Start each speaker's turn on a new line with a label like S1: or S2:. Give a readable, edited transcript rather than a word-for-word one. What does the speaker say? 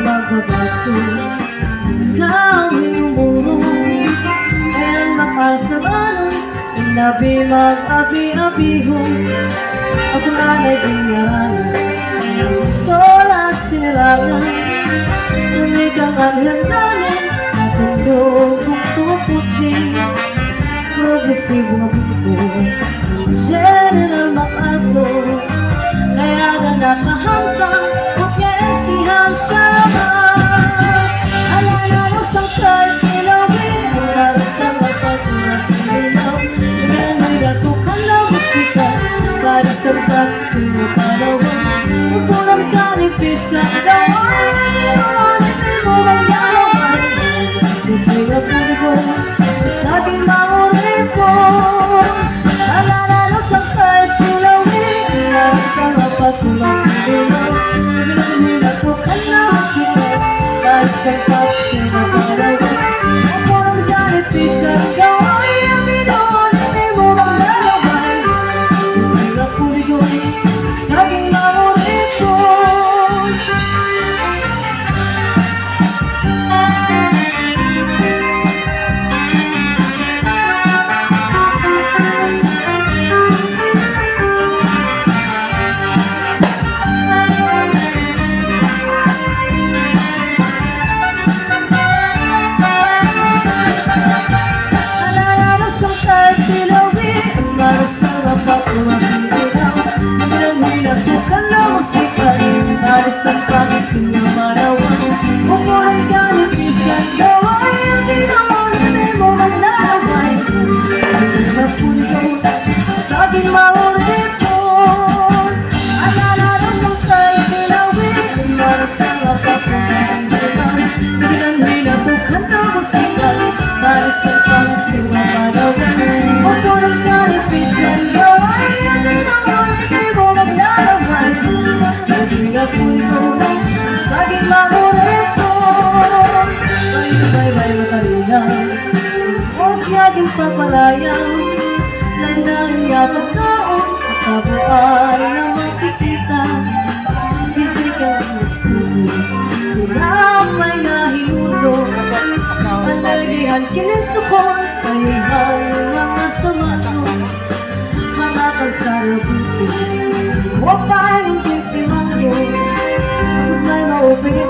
S1: magbabaso, ikaw hinumuro. Kaya Macarthuranon, labi mag-abi-abiho. Ako nanay ganyan, sola sinirangan. Tumigang anghel namin, natulog kong tuputin. Progresibo nga buko, General MacArthur. Kaya na nakahanggang, huwag niya esihang sama. Alala mo sa kahit ilawin, ang darasang mapatulang ilaw. Nganira ko ka na musika, para sa taksi mo palawan. Upulang kanipis ang gawin, hindi mo magyawin. Hindi nga puno, sa aking mauripon. Alala mo sa kahit ilawin, para sa mapatulang ilaw. Nganira ko ka na musika, para sa taksi mo palawan. Upulang kanipis ang gawin, hindi mo magyawin. Hindi nga puno, sa aking mauripon. Sa pagsin na marawan, upulang kanipis ang gaway. Ang ginawa na mo maglaway, hindi na puno sa aking mauripon. Alala na sa kahit ilawin, para sa mapapulang ilaw. Pinanghila ko ka na musika, para sa pagsin na marawan, upulang kanipis ang gaway. Ang ginawa na mo maglaway, hindi na puno sa aking mauripon. Bye-bye matalinang, o siya aking papalayan. Lalang yakap taon, makabuhay na makikita. Hindi ka gustuhin, tinapay na hinudo. Palagihan kinisto ko, kayuhan mga samato. Mga kalsarabuti, huwag pa yung biktimang yun. May maupigit